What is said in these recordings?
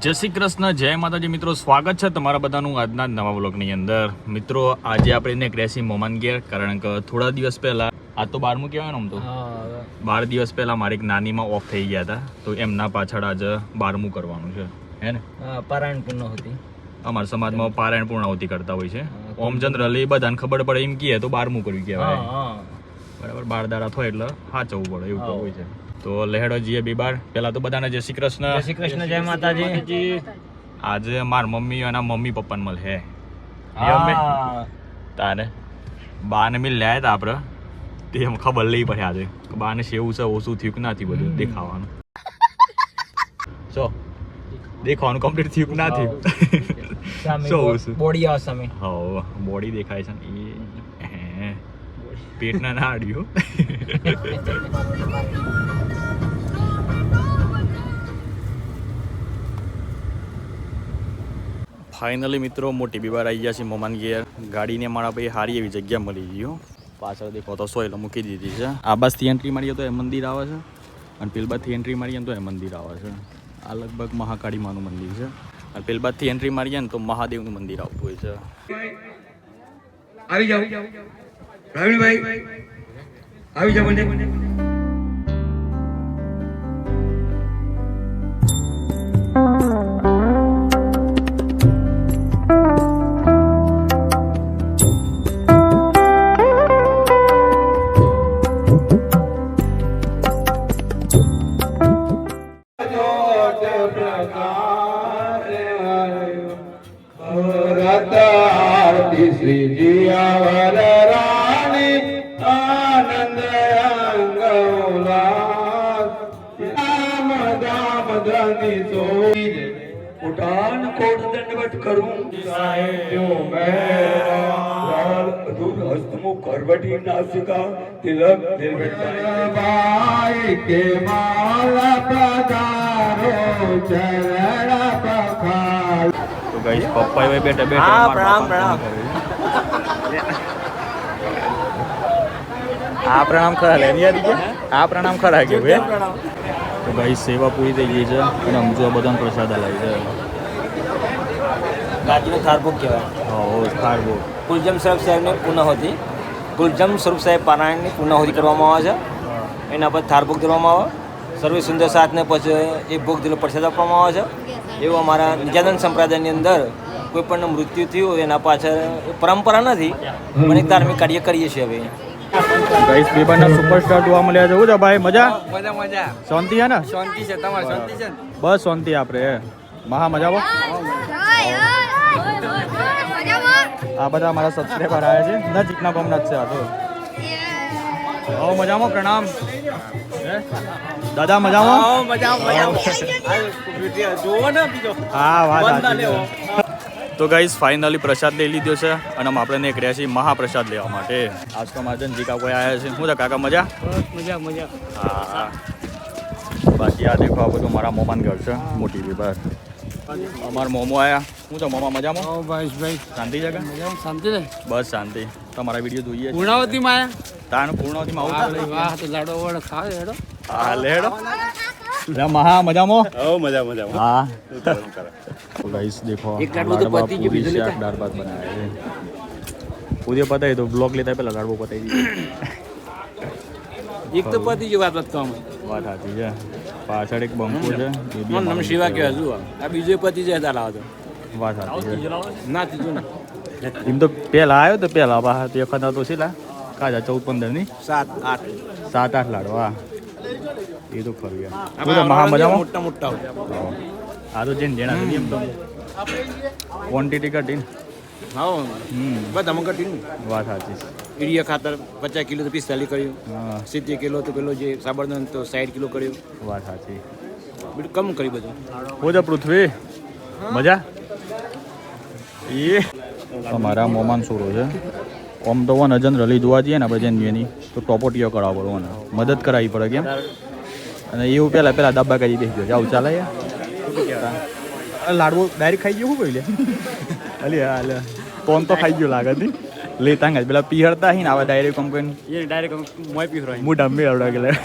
જય શ્રી કૃષ્ણ, જય માતાજી મિત્રો. સ્વાગત છે તમારા બધાનું આજના નવા વ્લોગની અંદર. મિત્રો આજે આપણે નીકળ્યા છીએ મોમાન ઘેર, કારણ કે થોડા દિવસ પહેલા, આ તો 12મું કહેવાય ને, આમ તો 12 દિવસ પહેલા મારી એક નાનીમાં ઓફ થઈ ગયા હતા, તો એમના પાછળ આજે 12મું કરવાનું છે, હે ને? પારાયણ પૂર્ણાહુતિ અમારા સમાજમાં પારાયણ પૂર્ણાહુતિ કરતા હોય છે. ઓમ જનરલી બધાને ખબર પડે એમ કહે તો 12મું કરવી કહેવાય, બરાબર. 12 દાડા થાય એટલે સાચવવું પડે, એવું તો હોય છે. તો લહેડો જીએ બીબાર. પેલા તો બધાને જય શ્રી કૃષ્ણ. જય શ્રી કૃષ્ણ, જય માતાજી. આજે માર મમ્મી અને મમ્મી પપ્પા ને મળે તારે બાને મિલ લ્યા હતા આપડે, તે ખબર લઈ પડે આજે બાને સેવું છે ઓછું થયું કે નથી, બધું દેખાવાનું. સો દેખાવાનું કમ્પ્લીટ થયું કે ના થયું, બોડી આવે સામે. હા, બોડી દેખાય છે એ પેટ ના નાડ્યું. ફાઇનલી મિત્રો મોટી બીબાર આવી ગયા છે મોમાન ઘેર. ગાડીને મારા ભાઈ સારી એવી જગ્યા મળી ગયો. પાછળ દેખો તો સોયલો મૂકી દીધી છે. આ બાજથી એન્ટ્રી મારીએ તો એ મંદિર આવે છે, અને પેલબાદથી એન્ટ્રી મારીએ તો એ મંદિર આવે છે. આ લગભગ મહાકાળી માનું મંદિર છે, અને પેલબાદથી એન્ટ્રી મારીએ ને તો મહાદેવનું મંદિર આવતું હોય છે. આવી જાઓ પ્રવીણભાઈ, આવી જાઓ મને. શ્રીજી આવર રાણી આનંદ ઉઠાન કોટ દંડવત કરું સાહેબ્યો મેરા અધૂર હસ્તમુખ કરવટી નાસિકા તિલક ભાઈ કે માલા પધારો ચરણ પખાલ. તો ગાઈસ પપ્પા હવે બેઠા બેઠા પ્રણામ પ્રણામ. આ પ્રણામ ખરા લે આ પ્રણામ ખરા કે તો ગાઈસ સેવા પૂરી થઈ ગઈ છે, અને સમજો બધાને પ્રસાદ લાવી છે. ગાડીનો થારભોગ કહેવાય. હા, થારભોગ. કુલજમ સ્વરૂપ સાહેબની પૂર્ણાહુતિ, કુલજમ સ્વરૂપ સાહેબ પારાયણની પૂર્ણાહુતિ કરવામાં આવે છે. એના પર થારભોગ ધરવામાં આવે. સર્વે સુંદર સાથને પછી એક ભોગ દિલો પ્રસાદ આપવામાં આવે છે. એવું અમારા નિજાનંદ સંપ્રદાયની અંદર કોઈ પણ મૃત્યુ થયું એના પાછળ પરંપરા નથી, પણ એક ધાર્મિક કાર્ય કરીએ છીએ. હવે ગાઈસ બેબાના સુપરસ્ટાર જોવા મળ્યા છે. હું છે ભાઈ, મજા મજા શાંતિ છે ને? શાંતિ છે. તમારે શાંતિ છે? બસ શાંતિ. આપણે મહા મજામાં. આ બધા અમારા સબસ્ક્રાઈબર આવ્યા છે, નજીકના ગામના જ છે. આ તો મજામાં. પ્રણામ દાદા, મજામાં. હા, વાત સાચી છે. તો ગાઈસ ફાઇનલી પ્રસાદ લઈ લીધો છે, અને આપણે નીકળ્યા છીએ મહાપ્રસાદ લેવા માટે. આજ તો મારા જનજી કાકો આવ્યા છે. શું છે કાકા, મજા? મજા. હા, બાકી આ દેખો આ બધું મારા મોમાન ઘર છે, મોટી બીબાર. અમારા મોમો આવ્યા. શું છે મોમા, મજામાં? ભાઈ શાંતિ છે? શાંતિ ને? બસ શાંતિ. તમારા વિડીયો જોઈએ પૂર્ણાવતીમાં તાન પૂર્ણાવતીમાં આવું. વાહ, તો લાડો વડો ખાવ હેડો. હા, લેડો. મહા મજામાં. મજા. હા. તો ગાઈસ દેખો એક લાડવો તો પતી ગયો, બીજો લેતા. દાળ ભાત બનાવ્યા છે. પૂરી પતાવી તો બ્લોગ લેતા પહેલા લાડવો પતાવી દીધો. એક તો પતી ગયો વાત તો વાત સાચી છે. પાછળ એક બંકો છે, એ બી નમ શિવા કહેવાય. જુઓ આ બીજો પતી જાય તાર લાવો તો વાત સાચી છે. ના ત્રીજું ના. એમ તો પહેલા આવ્યો તો પહેલા બહાર તે વખત તો છેલ્લા કાજા 14-15 ની 7-8 લાડવા. એ તો ખરું યાર. મહા મજામાં. મોટા આ તો જેને જેના કરી એમ તો ક્વોન્ટિટી ઘટીને. હા, બધા ઘટીને. વાત સાચી છે. યુરિયા ખાતર 50 કિલો તો 45 કર્યું. હા, 70 કિલો તો પેલો જે સાબરદન તો 60 કિલો કર્યું. વાત સાચી. બધું કમ કર્યું બધું. હું છે પૃથ્વી, મજા. એ અમારા મોમાન સોરો છે. આમ તો વન જનરલી જોવા જઈએ ને આપણે જેની તો ટોપોટીઓ કરાવવો પડે, મદદ કરાવવી પડે કેમ. અને એવું પેલા દબ્બા કરી બેસી ગયો. આવું ચાલે યાર. લાડવો ડાયરેક્ટ ખાઈ ગયો શું કહી લે. અલે કોણ તો ખાઈ ગયો લાગે હતી. લેતા જ પેલા પીહળતા હી ને આવા ડાયરેક્ટ કમ કરીને એ ડાયરેક્ટ મોય પીહરો મોઢા મેળવડા ગયેલા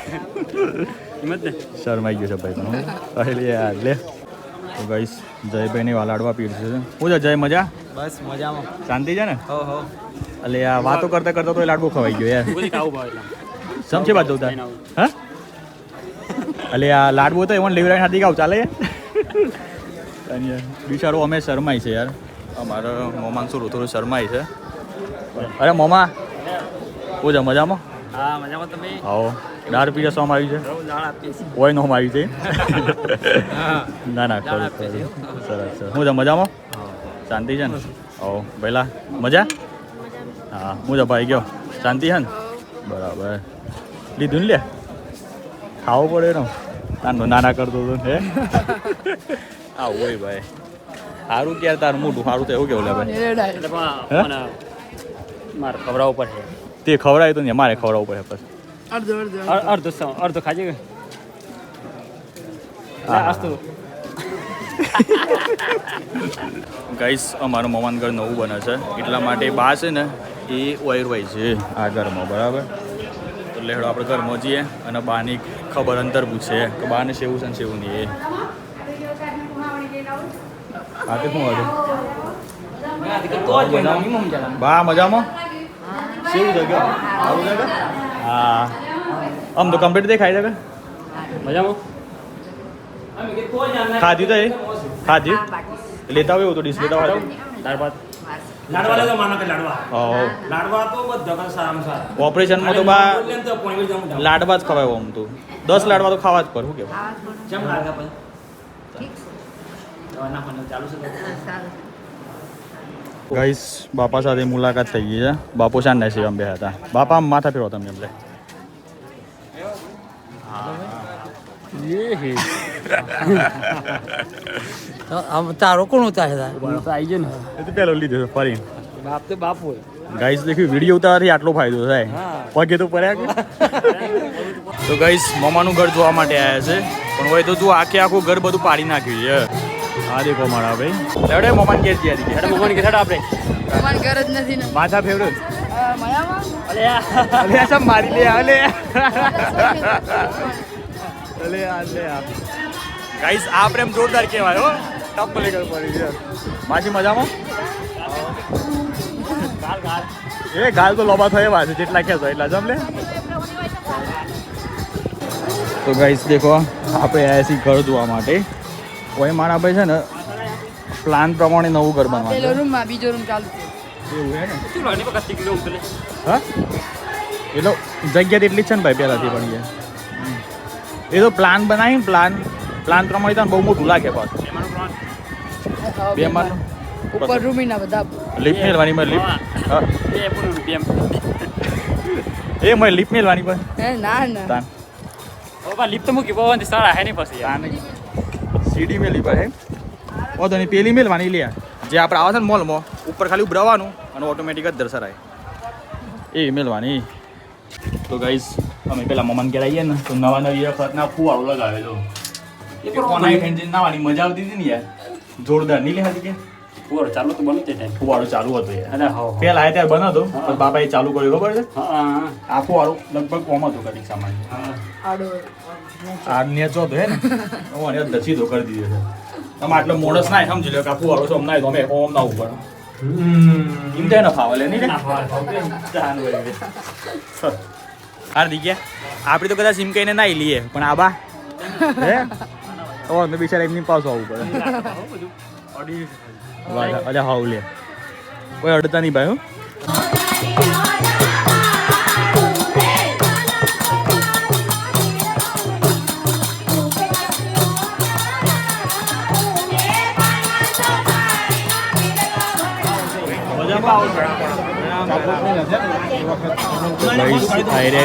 હિંમત ને શરમાઈ ગયો છે ભાઈ પણ લે યાર લે તો ગાઈસ જયભાઈની લાડવા પીરસે છે. શું છે જય, મજા? બસ મજામાં. શાંતિ છે ને? હો એટલે આ વાતો કરતા કરતા તો એ લાડવો ખવાઈ ગયો યાર. સમજે વાત જોતા હા. એટલે આ લાડવો તો એમાં લેવરાઈ હાથી ગાવ ચાલે યાર. બિચારો અમે શરમાય છે યાર. અમારો મોમાન શું થોડું શરમાય છે. અરે મોમા શું છે, મજામાં? હા મજામાં. તમે? આવો દાળ પીરસવામાં આવી છે. દાળ આપીએ છીએ. કોઈ નો આવી છે. ના ના દાળ ખરું આપીએ છીએ. સરસ સરસ. શું છે, મજામાં? શાંતિ છે ને? આવો પહેલા મજા? હા હું છે ભાઈ ગયો શાંતિ છે ને? બરાબર લીધું ને લે ખાવું પડે ને તાનો નાના કરતો હતો હે. હા હોય ભાઈ સારું ક્યારે તારું મોટું સારું તો એવું કેવું લે ભાઈ મારે ખવડાવવું પડશે. તે ખવડાય તો ને મારે ખવડાવવું પડે પછી અડધો ખાજે. ગાઈસ અમારું મોમાન ઘર નવું બને છે એટલા માટે બા છે ને એ ઓયરવાય છે આ ઘરમાં બરાબર. તો લેહડો આપણે ઘરમાં જઈએ અને બાની ખબર અંતર પૂછે કે બાને સેવું છે ને સેવું નહીં એ. હા તે શું હતું બા મજામાં? સેવું છે કે આવું છે કે? હા આમ તો કમ્પ્લીટ દેખાય છે કે મજામાં. ખાધી તો એ ખાધી લેતા હોય એવું તો ડીશ લેતા હોય દાળ ભાત. લાડવા લેતો માનો કે લાડવા. હા લાડવા તો બધા સારામાં સારા. ઓપરેશનમાં તો બા લાડવા જ ખવાય આમ તો 10 લાડવા તો ખાવા જ પર શું કેવું. કેમ લાગે પછી? દવા નાખવાનું ચાલુ છે. ગાઈસ બાપા સાથે મુલાકાત થઈ ગઈ છે. બાપુ શાન ને સેવા બે હતા. બાપા આમ માથા ફેરવો તમને એટલે તારો કોણ ઉતારે આવી ગયો ને એ તો પેલો લીધો ફરી. બાપ તો બાપ હોય. ગાઈસ દેખ્યું વિડીયો ઉતારવાથી આટલો ફાયદો થાય પગે તો પડ્યા કે. તો ગાઈસ મમાનું ઘર જોવા માટે આવ્યા છે પણ હોય તો તું આખું ઘર બધું પાડી નાખ્યું છે. આ દેખો મારા ભાઈ લેવડે મમાન ઘેર જઈ હતી. મમ્મી કે આપણે અમારે ઘર જ નથી ને. માથા ફેવડે મયામાં અલે સબ મારી લે અલે અલે અલે ગાઈસ આ પ્રેમ જોરદાર કહેવાય હો. ટપ લેકર પડી છે માજી મજામાં? એ ગાલ તો લોબા થયો છે જેટલા ખેંચો એટલા જમ લે. તો ગાઈસ દેખો આપણે આવ્યા છીએ ઘર જોવા માટે. કોઈ મારા ભાઈ છે ને પ્લાન પ્રમાણે નવું ઘર પેલો બનાવવાનું રૂમમાં બીજો રૂમ ચાલુ છે. એવું હે ને. શું લાગે પકડ કિલો ઉતરે. હા એટલે જગ્યા તેટલી જ છે ને ભાઈ પહેલાંથી પણ એ તો પ્લાન બનાવીને પ્લાન પ્રમાણે તો બહુ મોટું લાગે પાછું. બે માળ ઉપર રૂમીના બધા લિફ્ટ મેળવાની મારે લિફ્ટ હા એ મારે લિફ્ટ મેળવાની પણ હે ના ના તાન લીપ તો મૂકી પવન સારા હે નહીં પછી તાન સીડી મેળવી પડે ઓ તો પેલી મેળવાની લે જે આપણે આવે છે ને મોલમાં ઉપર ખાલી ઉભરાવાનું અને ઓટોમેટિક જ દર્શરાય એ મેળવાની. તો ગાઈસ અમે પેલા મમન ઘેર આવીએ ને તો નવા નવી વખતના ફુવાળો લગાવે તો એ કોનાઈ ફેન્જિન નાવાની મજા આવતી હતી ને યાર જોરદાર નહીં લે હતી કે ફુવારો ચાલુ તો બનતો ટાઈમ. ફુવાળો ચાલુ હતો યાર. અરે હા પેલા આયા ત્યારે બનાવતો પણ બાપાએ ચાલુ કર્યું ખબર છે. હા આ ફુવાળો લગભગ કોમ હતો કદીક સામાન આડો આ નેચો હતો હે ને ઓને દસી દો કરી દીધો છે. તમે આટલો મોડસ ના સમજી લો કે આ ફુવાળો છો અમને તો અમે ઓમ ના ઉપર એમ તો એને ફાવે લે નહીં હાર્દિક આપણે તો કદાચ સિમ કહીને નાઈ લઈએ પણ આબા હે ઓ બિચારા એમની પાસ આવવું પડે. અરે હાવ લે કોઈ અડતા નહીં ભાઈ.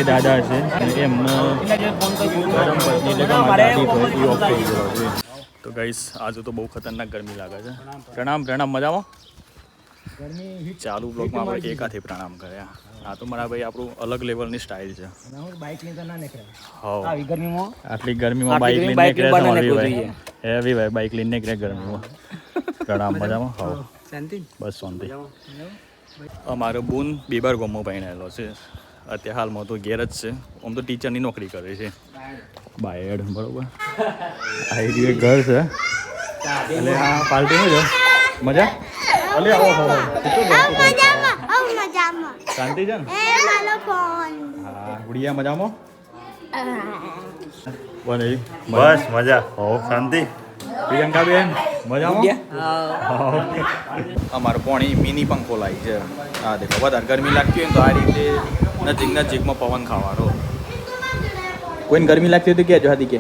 દાદા છે એમનો તો ગાઈસ આજે તો બહુ ખતરનાક ગરમી લાગે છે. પ્રણામ મજામાં? ચાલુ બ્લોકમાં આપણે એક હાથે પ્રણામ કર્યા. આ તો મારા ભાઈ આપણું અલગ લેવલની સ્ટાઇલ છે. આટલી ગરમીમાં બાઇક લઈને નીકળે હેવી ભાઈ બાઇક લઈને નીકળે ગરમીમાં. પ્રણામ મજામાં? હા બસ શાંતિ. અમારો બોન બેબાર ગામમાં ભણેલો છે અત્યારે હાલમાં તો ઘેર જ છે. આમ તો ટીચરની નોકરી કરે છે બાયડ બરોબર. આ ઘર છે એટલે આ પાર્ટી શું છે મજા અલે ઓહો શાંતિ છે ને હા ગુડિયા મજામાં બને બસ મજા હો શાંતિ પ્રિયંકા બેન મજામાં અમારે પોણી મિની પંખો લાવી છે હા દેખો વધારે ગરમી લાગતી હોય ને તો આ રીતે નજીકમાં પવન ખાવાનો કોઈને ગરમી લાગતી હોય તો કહેજો હાથી કે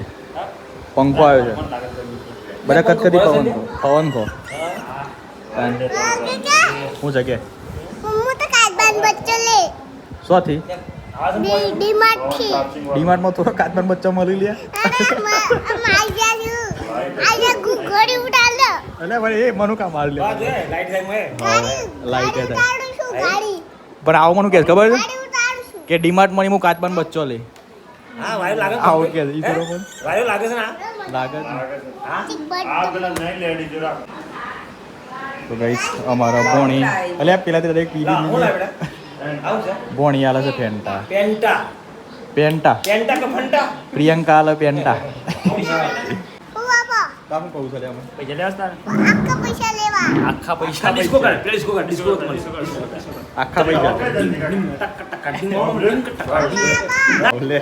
પંખો આવ્યો છે બધા કટકટી પવન ખો શું છે કે શોથી ડીમાર્ટમાં થોડો કાચબાન બચ્ચો મળી લે અલે ભાઈ એ મનુ કા માર લે લાઈટ હે પણ આવો મનુ કે ખબર છે કે ડીમાર્ટ માં હું કાચબાન બચ્ચો લે હા વાયુ લાગે આવો કે ઈ કરો પણ વાયુ લાગે છે ને લાગે છે આ પેલા નહીં લેડી જોરા તો ગાઈસ અમારા બોણી અલે પેલા તે એક પીડી આવું છે બોણી આલે છે ફેન્ટા પેન્ટા પેન્ટા પેન્ટા કે ફંટા પ્રિયંકા આલે પેન્ટા કામ કહું છે અમે પૈસા લેવા આખા પૈસા ડિસ્કો કર ડિસ્કો આખા પૈસા લે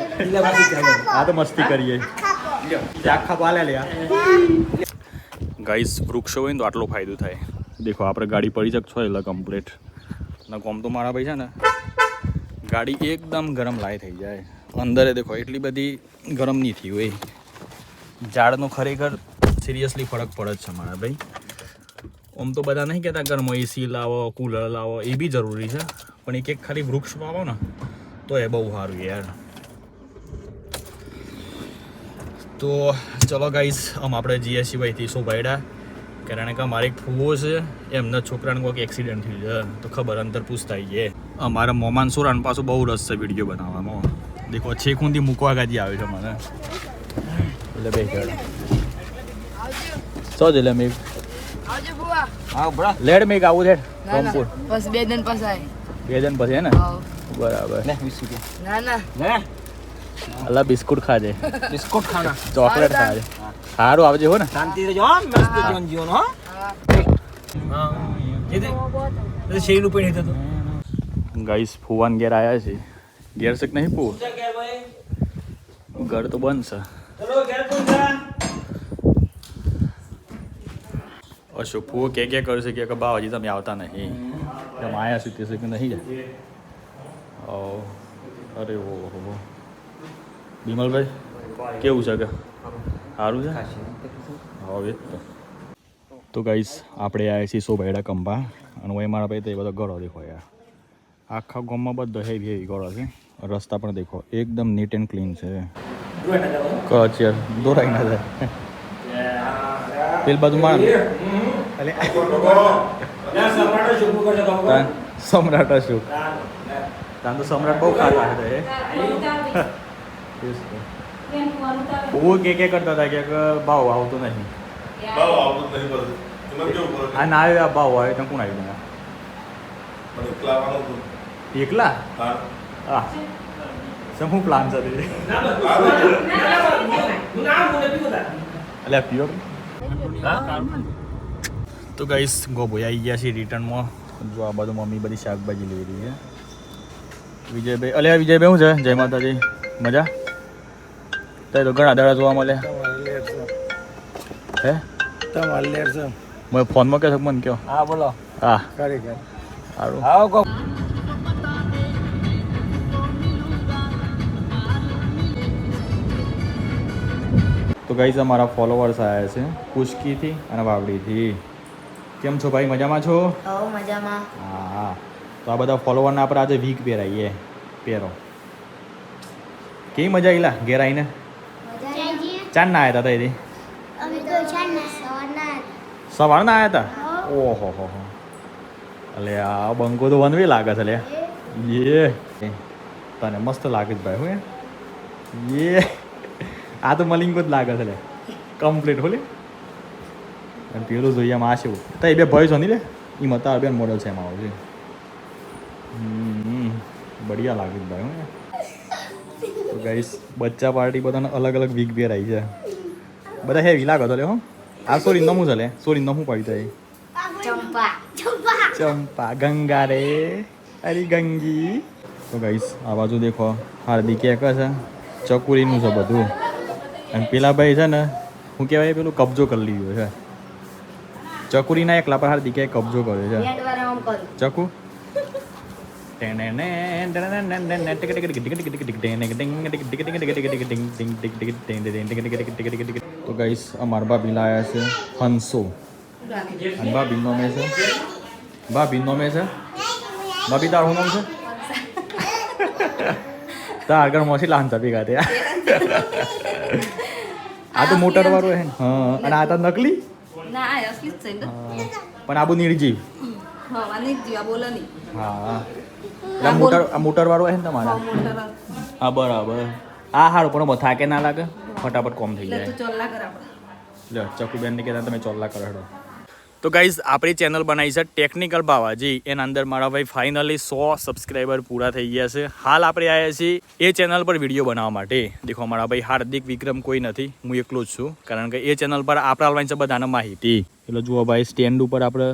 આ તો મસ્તી કરીએ આખા પાલે લે ગાઈસ વૃક્ષો હોય ને તો આટલો ફાયદો થાય દેખો આપણે ગાડી પડી શકશો એટલે કમ્પ્લીટ ના કોમ તો મારા ભાઈ છે ને ગાડી એકદમ ગરમ લાય થઈ જાય અંદરે દેખો એટલી બધી ગરમ નહીં થઈ હોય ઝાડનો ખરેખર સિરિયસલી ફરક પડે જ છે મારા ભાઈ આમ તો બધા નહીં કહેતા ઘરમાં એસી લાવો કુલર લાવો એ બી જરૂરી છે પણ એક ખાલી વૃક્ષ વાવો ને તો એ બહુ સારું યાર તો ચલો ગાઈસ આપણે જઈએ છીએ ભાઈથી સોભાઈડા કારણ કે અમારે એક ફૂવો છે એમના છોકરાને કોઈક એક્સિડન્ટ થયું છે તો ખબર અંતર પૂછતા આવીએ અમારા મોમાન સોરાન પાછું બહુ રસ છે વિડીયો બનાવવામાં દેખો છેકુંથી મૂકવા ગાજી આવે છે મને એટલે બે જણ સો જ એટલે મેં હા બરા લેડ મેં આવું લેડ રામપુર બસ 2 દિન પછી આય 2 દિન પછી હે ને બરાબર લે 20 રૂપિયા ના લે અલા બિસ્કુટ ખાજે બિસ્કુટ ખાના ચોકલેટ ખાજે સારું આવજે હો ને શાંતિ રહેજો હા મસ્ત જીવન જીવન હો હા એ તે શેનું પણ હતું ગાઈસ ફુવાન ઘેર આવ્યા છે ઘેર છે કે નહીં ફુ કે ભાઈ ઘર તો બંધ છે ચલો ઘેર કોણ છે અશોક ફુવો કે કરશે કે બા હજી તમે આવતા નહીં તમે આવ્યા છો તે કે નહીં જાય ઓ અરે ઓ હો બિમલભાઈ કેવું છે કે સારું છે હવે તો ગાઈસ આપણે આવ્યા છીએ સોભાઈડા કંબા અને હું મારા ભાઈ તો એ બધો ગળો દેખો યાર આખા ગામમાં બધો હેવી ગળો છે રસ્તા પણ દેખો એકદમ નીટ એન્ડ ક્લીન છે કચેર દોરાઈ ના જાય પેલ બાજુ માં સમ્રાટ અશોક તાન તો સમ્રાટ બહુ ખાતા હતા બહુ કે કરતા હતા કે ભાવ આવતો નહીં આ ના આવ્યો આ ભાવ આવ્યો તો કોણ આવ્યું એકલા હા શું પ્લાન છે એટલે પ્યોર તો ગાઈસ ગોભોઈ આવી ગયા છે રિટર્નમાં જો આ બધું મમ્મી બધી શાકભાજી લઈ રહી છે વિજયભાઈ અલે વિજયભાઈ શું છે જય માતાજી મજા તો ઘણા દાડા જોવા મળે હે તમારે લેર છે મેં ફોનમાં કહે મને કયો હા બોલો હા ખરેખર સારું આવો કો તો ગાઈઝ અમારા ફોલોવર્સ આવ્યા છે પુષ્કીથી અને વાવડીથી કેમ છો ભાઈ મજામાં છો મજામાં હા હા તો આ બધા ફોલોવરને આપણે આજે વીક પહેરાવીએ પહેરો કેવી મજા આવેલા ઘેર આવીને ચાર ના આવ્યા હતા સવારના આવ્યા હતા ઓહો હો હો અલે આ બંકો તો વનવી લાગે છે લે યે તને મસ્ત લાગે છે ભાઈ હું યે આ તો મલિંગો જ લાગે છે લે કમ્પ્લીટ હોલે અને પેલું જોઈએ આમાં આ છે તો એ બે ભાઈ છો નહીં લે એ મતા બેન મોડલ છે એમાં આવશે બઢિયા લાગે છે ભાઈ હું તો ગાઈસ બચ્ચા પાર્ટી બધાને અલગ અલગ વીક પહેરાઈ છે બધા હેવી લાગો તો લે હો આ સોરી નમું ચાલે સોરી નમું પાડી ચંપા ગંગા રે અરે ગંગી તો ગાઈસ આ બાજુ દેખો હાર્દિક એક છે ચકુરીનું છે બધું અને પેલા ભાઈ છે ને શું કહેવાય પેલું કબજો કરી લીધો છે ચકુરીના એકલા પર હાર્દિકે કબજો કર્યો છે ચકુ તો ગાઈસ અમારા ભાભી લાયા છે હંસો અને ભાભી નોમે છે ભાભી તારું નામ છે તાર આગળ મોસી લાંતા ભેગા થયા આ તો મોટર વાળો હે હા અને આ તો નકલી ના આ અસલી જ છે ને પણ આ બહુ નિર્જીવ હા આની જીવા બોલે નહીં હા એટલે મોટર વાળો હે ને તમારા મોટર હા બરાબર આ હારું પણ થાકે ના લાગે ફટાફટ કોમ થઈ એટલે જાય તું ચોલ્લા કર આપણે લો ચકુબેન ને કહેતા તમે ચોલ્લા કરડો તો ગાઈઝ આપણી ચેનલ બનાવી છે ટેકનિકલ બાવાજી એના અંદર મારા ભાઈ ફાઇનલી 100 સબસ્ક્રાઈબર પૂરા થઈ ગયા છે હાલ આપણે આવ્યા છીએ એ ચેનલ પર વિડીયો બનાવવા માટે દેખો મારા ભાઈ હાર્દિક વિક્રમ કોઈ નથી હું એકલો જ છું કારણ કે એ ચેનલ પર આપણે આવવાની છે બધાને માહિતી એટલે જુઓ ભાઈ સ્ટેન્ડ ઉપર આપણે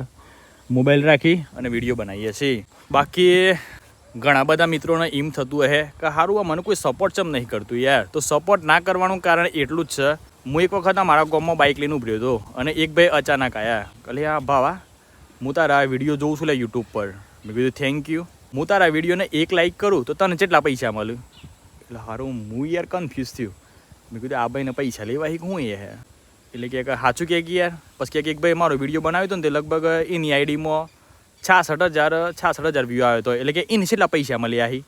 મોબાઈલ રાખી અને વિડીયો બનાવીએ છીએ બાકી ઘણા બધા મિત્રોને એમ થતું હે કે સારું મને કોઈ સપોર્ટ ચમ નહીં કરતું યાર તો સપોર્ટ ના કરવાનું કારણ એટલું જ છે હું એક વખત મારા ગામમાં બાઇક લઈને ઉભર્યો હતો અને એક ભાઈ અચાનક આવ્યા કહે આ ભાવા હું તારા વિડીયો જોઉં છું લે યુટ્યુબ પર મેં કીધું થેન્ક યુ હું તારા વિડીયોને 1 લાઇક કરું તો તને કેટલા પૈસા મળે એટલે સારું હું યાર કન્ફ્યુઝ થયું મેં કીધું આ ભાઈને પૈસા લેવા હું એ હે એટલે કે સાચું કે યાર પછી કે એક ભાઈ મારો વિડીયો બનાવ્યો હતો ને તે લગભગ એની આઈડીમાં 66,000 વ્યૂ આવ્યો હતો એટલે કે એને કેટલા પૈસા મળ્યા હી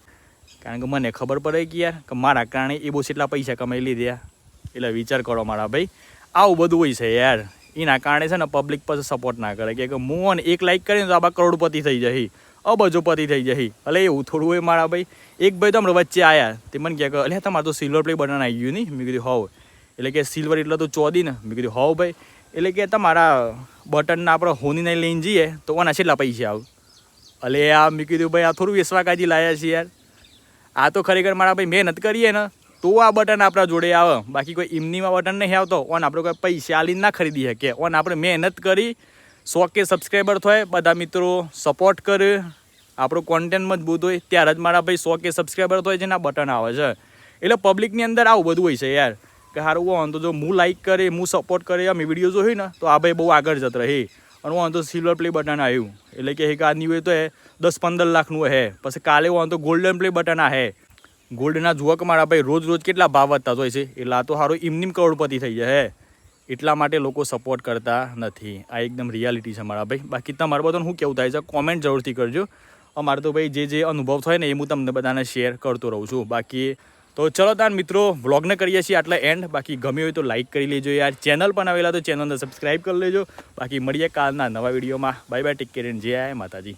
કારણ કે મને ખબર પડે કે યાર કે મારા કારણે એ બહુ કેટલા પૈસા કમાઈ લીધા એટલે વિચાર કરો મારા ભાઈ આવું બધું હોય છે યાર એના કારણે છે ને પબ્લિક પાસે સપોર્ટ ના કરે કે હું 1 લાઇક કરીને તો આ કરોડપતિ થઈ જઈ અબજોપતિ થઈ જઈ એટલે એવું થોડું હોય મારા ભાઈ એક ભાઈ તો હમણાં વચ્ચે આવ્યા તે મને કહે કે એટલે તમારે તો સિલ્વર પ્લે બટન આવી ગયું નહીં મેં કીધું હોવ એટલે કે સિલ્વર એટલે તો ચોદી ને મેં કીધું હોવ ભાઈ એટલે કે તમારા બટનના આપણે હોનીને લઈને જઈએ તો ઓના કેટલા પૈસા આવ એટલે આ મેં કીધું ભાઈ આ થોડું વેસવાકાજી લાયા છે યાર આ તો ખરેખર મારા ભાઈ મહેનત કરીએ ને તો આ બટન આપણા જોડે આવે બાકી કોઈ એમનીમાં બટન નહીં આવતો ઓન આપણે કોઈ પૈસા આલીને ના ખરીદી શકીએ ઓન આપણે મહેનત કરી 100K સબસ્ક્રાઈબર થાય બધા મિત્રો સપોર્ટ કરે આપણું કોન્ટેન્ટ મજબૂત હોય ત્યારે જ મારા ભાઈ 100K સબસ્ક્રાઈબર થાય છે ને આ બટન આવે છે એટલે પબ્લિકની અંદર આવું બધું હોય છે યાર કે સારું હોય તો જો હું લાઇક કરે હું સપોર્ટ કરે અમે વિડીયો જોઈ ને તો આ ભાઈ બહુ આગળ જત રહે અને હું તો સિલ્વર પ્લે બટન આવ્યું એટલે કે આજની હોય તો 10-15 લાખનું હે પછી કાલે હોય તો ગોલ્ડન પ્લે બટન આ હે ગોલ્ડના જુઓ કે મારા ભાઈ રોજ કેટલા ભાવ વધતા હોય છે એટલે આ તો સારું એમની કરોડપતિ થઈ જાય એટલા માટે લોકો સપોર્ટ કરતા નથી આ એકદમ રિયાલિટી છે મારા ભાઈ બાકી તમારે બધાને શું કેવું થાય છે કોમેન્ટ જરૂરથી કરજો અમારે તો ભાઈ જે અનુભવ થાય ને એ હું તમને બધાને શેર કરતો રહું છું બાકી તો ચલો તાર મિત્રો વ્લોગને કરીએ છીએ આટલા એન્ડ બાકી ગમ્યું હોય તો લાઇક કરી લેજો યાર ચેનલ પણ આવેલા તો ચેનલને સબસ્ક્રાઈબ કરી લેજો બાકી મળીએ કાલના નવા વિડીયોમાં bye bye take care and જય માતાજી